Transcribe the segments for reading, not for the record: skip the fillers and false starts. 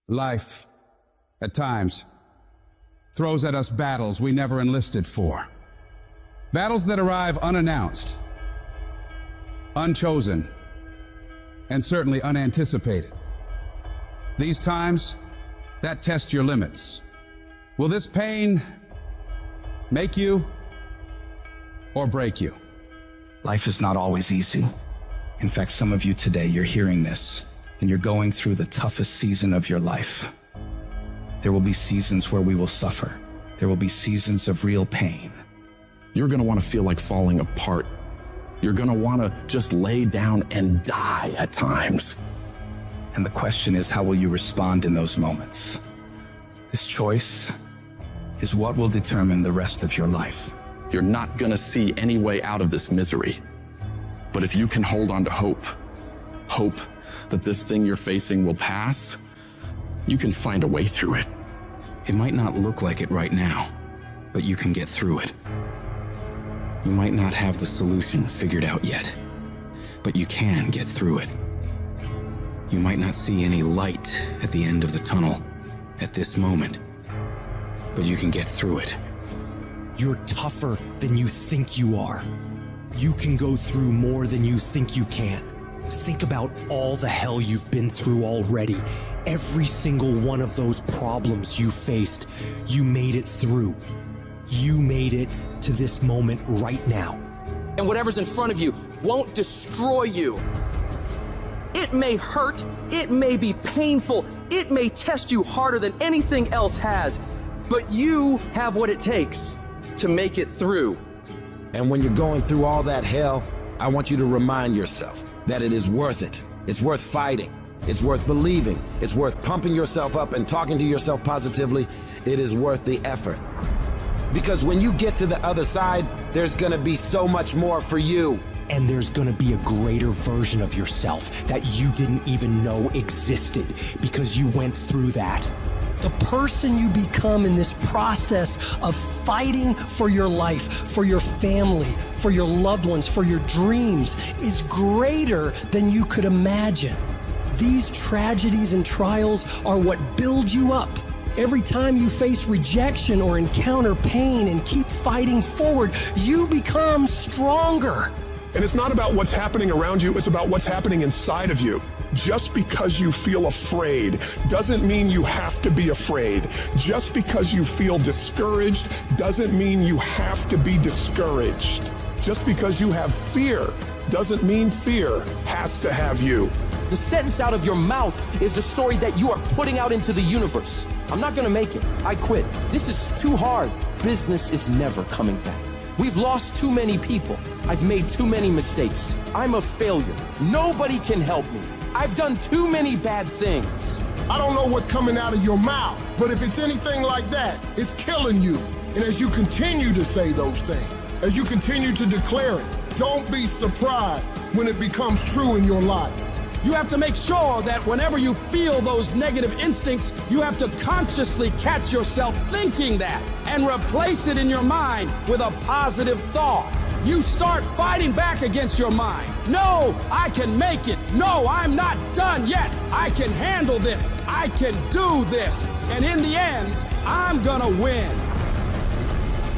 Life, at times, throws at us battles we never enlisted for. Battles that arrive unannounced, unchosen, and certainly unanticipated. These times, that test your limits. Will this pain make you or break you? Life is not always easy. In fact, some of you today, you're hearing this, and you're going through the toughest season of your life. There will be seasons where we will suffer. There will be seasons of real pain. You're gonna wanna feel like falling apart. You're gonna wanna just lay down and die at times. And the question is, how will you respond in those moments? This choice is what will determine the rest of your life. You're not gonna see any way out of this misery. But if you can hold on to hope that this thing you're facing will pass, you can find a way through it. It might not look like it right now, but you can get through it. You might not have the solution figured out yet, but you can get through it. You might not see any light at the end of the tunnel at this moment, but you can get through it. You're tougher than you think you are. You can go through more than you think you can. Think about all the hell you've been through already. Every single one of those problems you faced, you made it through. You made it to this moment right now. And whatever's in front of you won't destroy you. It may hurt, it may be painful, it may test you harder than anything else has, but you have what it takes to make it through. And when you're going through all that hell, I want you to remind yourself that it is worth it. It's worth fighting. It's worth believing. It's worth pumping yourself up and talking to yourself positively. It is worth the effort. Because when you get to the other side, there's gonna be so much more for you. And there's gonna be a greater version of yourself that you didn't even know existed because you went through that. The person you become in this process of fighting for your life, for your family, for your loved ones, for your dreams is greater than you could imagine. These tragedies and trials are what build you up. Every time you face rejection or encounter pain and keep fighting forward, you become stronger. And it's not about what's happening around you, it's about what's happening inside of you. Just because you feel afraid doesn't mean you have to be afraid. Just because you feel discouraged doesn't mean you have to be discouraged. Just because you have fear doesn't mean fear has to have you. The sentence out of your mouth is a story that you are putting out into the universe. I'm not gonna make it. I quit. This is too hard. Business is never coming back. We've lost too many people. I've made too many mistakes. I'm a failure. Nobody can help me. I've done too many bad things. I don't know what's coming out of your mouth, but if it's anything like that, it's killing you. And as you continue to say those things, as you continue to declare it, don't be surprised when it becomes true in your life. You have to make sure that whenever you feel those negative instincts, you have to consciously catch yourself thinking that and replace it in your mind with a positive thought. You start fighting back against your mind. No, I can make it. No, I'm not done yet. I can handle this. I can do this. And in the end, I'm gonna win.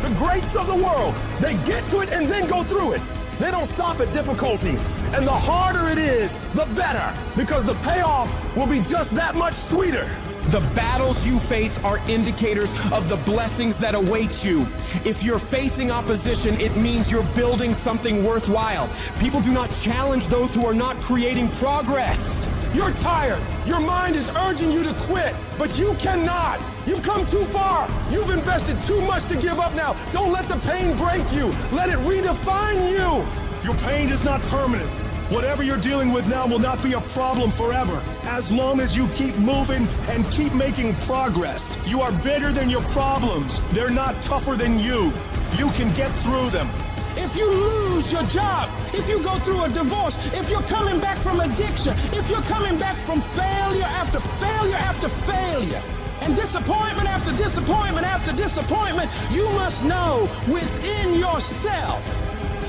The greats of the world, they get to it and then go through it. They don't stop at difficulties. And the harder it is, the better, because the payoff will be just that much sweeter. The battles you face are indicators of the blessings that await you. If you're facing opposition, it means you're building something worthwhile. People do not challenge those who are not creating progress. You're tired. Your mind is urging you to quit, but you cannot. You've come too far. You've invested too much to give up now. Don't let the pain break you. Let it redefine you. Your pain is not permanent. Whatever you're dealing with now will not be a problem forever, as long as you keep moving and keep making progress. You are bigger than your problems. They're not tougher than you. You can get through them. If you lose your job, if you go through a divorce, if you're coming back from addiction, if you're coming back from failure after failure after failure, and disappointment after disappointment after disappointment, you must know within yourself,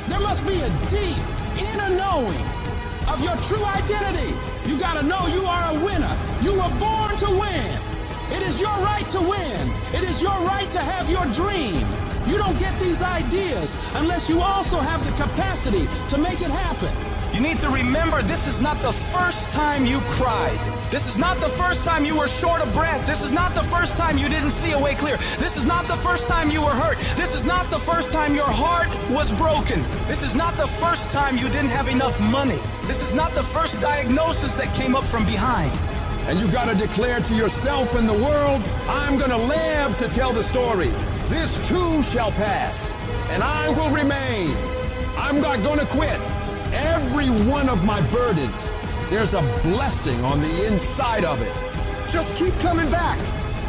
there must be a deep inner knowing of your true identity. You gotta know you are a winner. You were born to win. is your right to win. It is your right to have your dream. You don't get these ideas unless you also have the capacity to make it happen. You need to remember, this is not the first time you cried. This is not the first time you were short of breath. This is not the first time you didn't see a way clear. This is not the first time you were hurt. This is not the first time your heart was broken. This is not the first time you didn't have enough money. This is not the first diagnosis that came up from behind. And you gotta declare to yourself and the world, I'm gonna live to tell the story. This too shall pass, and I will remain. I'm not gonna quit. Every one of my burdens, there's a blessing on the inside of it. Just keep coming back.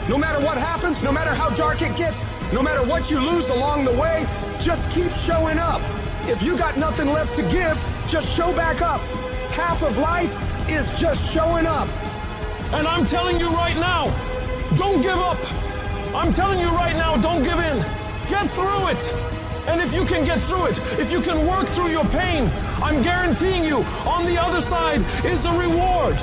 No matter what happens, no matter how dark it gets, no matter what you lose along the way, just keep showing up. If you got nothing left to give, just show back up. Half of life is just showing up. And I'm telling you right now, don't give up. I'm telling you right now, don't give in. Get through it. And if you can get through it, if you can work through your pain, I'm guaranteeing you, on the other side is a reward.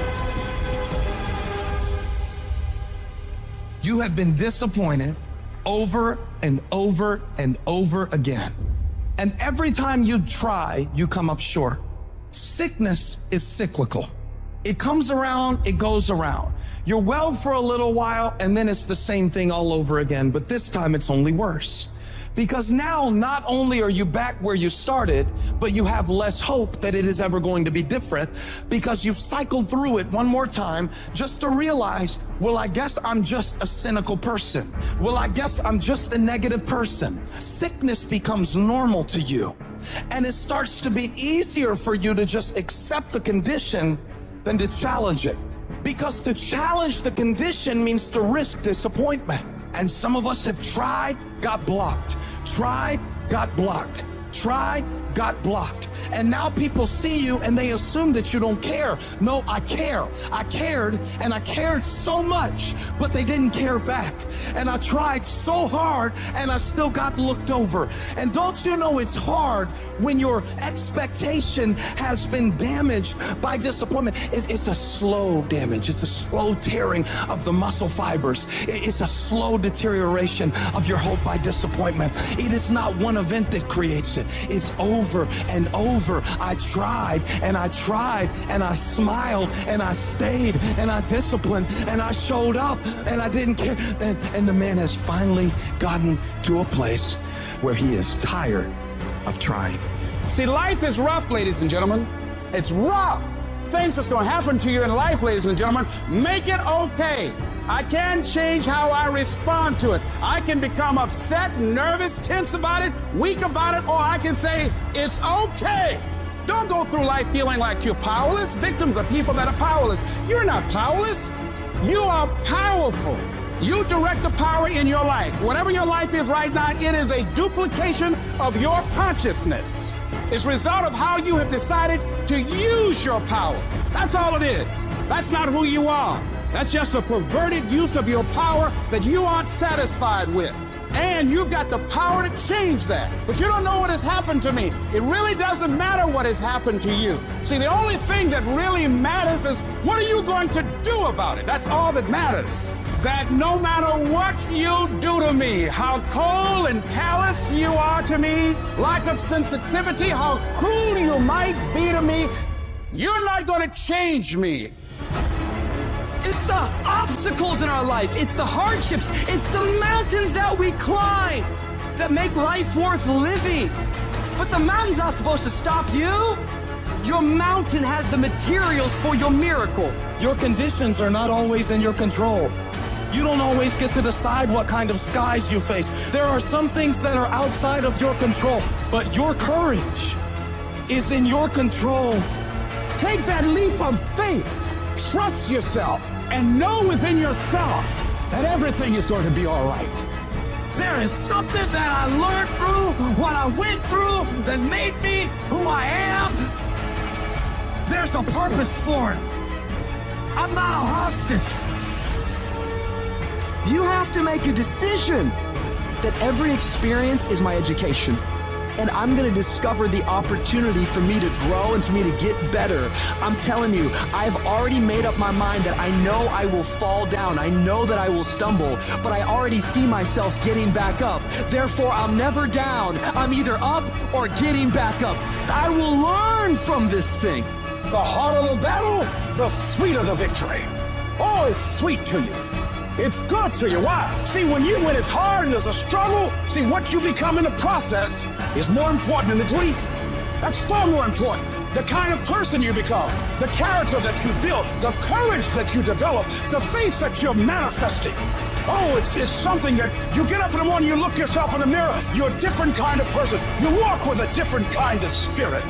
You have been disappointed over and over and over again. And every time you try, you come up short. Sickness is cyclical. It comes around, it goes around. You're well for a little while, and then it's the same thing all over again, but this time it's only worse. Because now not only are you back where you started, but you have less hope that it is ever going to be different, because you've cycled through it one more time just to realize, well, I guess I'm just a cynical person. Well, I guess I'm just a negative person. Sickness becomes normal to you, and it starts to be easier for you to just accept the condition than to challenge it. Because to challenge the condition means to risk disappointment. And some of us have tried, got blocked. Tried, got blocked. Tried, got blocked. And now people see you and they assume that you don't care. No, I care. I cared, and I cared so much, but they didn't care back. And I tried so hard and I still got looked over. And don't you know it's hard when your expectation has been damaged by disappointment? It's a slow damage. It's a slow tearing of the muscle fibers. It's a slow deterioration of your hope by disappointment. It is not one event that creates it. It's over and over. I tried and I tried and I smiled and I stayed and I disciplined and I showed up and I didn't care. And the man has finally gotten to a place where he is tired of trying. See, life is rough, ladies and gentlemen. It's rough. Things that's going to happen to you in life, ladies and gentlemen, make it okay. I can change how I respond to it. I can become upset, nervous, tense about it, weak about it, or I can say, it's okay. Don't go through life feeling like you're powerless. Victims are people that are powerless. You're not powerless. You are powerful. You direct the power in your life. Whatever your life is right now, it is a duplication of your consciousness. It's a result of how you have decided to use your power. That's all it is. That's not who you are. That's just a perverted use of your power that you aren't satisfied with. And you've got the power to change that. But you don't know what has happened to me. It really doesn't matter what has happened to you. See, the only thing that really matters is what are you going to do about it? That's all that matters. That no matter what you do to me, how cold and callous you are to me, lack of sensitivity, how cruel you might be to me, you're not going to change me. It's the obstacles in our life. It's the hardships. It's the mountains that we climb that make life worth living. But the mountain's not supposed to stop you. Your mountain has the materials for your miracle. Your conditions are not always in your control. You don't always get to decide what kind of skies you face. There are some things that are outside of your control, but your courage is in your control. Take that leap of faith. Trust yourself and know within yourself that everything is going to be all right. There is something that I learned through what I went through that made me who I am. There's a purpose for it. I'm not a hostage. You have to make a decision that every experience is my education. and I'm gonna discover the opportunity for me to grow and for me to get better. I'm telling you, I've already made up my mind that I know I will fall down. I know that I will stumble, but I already see myself getting back up. Therefore, I'm never down. I'm either up or getting back up. I will learn from this thing. The harder the battle, the sweeter the victory. Oh, it's sweet to you. It's good to you. Why? See, when it's hard and there's a struggle, see, what you become in the process is more important than the dream. That's far more important. The kind of person you become, the character that you build, the courage that you develop, the faith that you're manifesting. Oh, it's something that you get up in the morning, you look yourself in the mirror, you're a different kind of person. You walk with a different kind of spirit.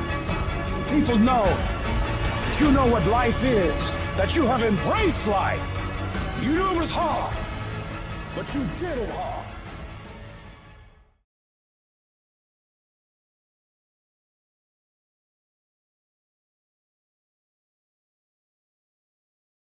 People know that you know what life is, that you have embraced life. You knew it was hard, but you did it hard.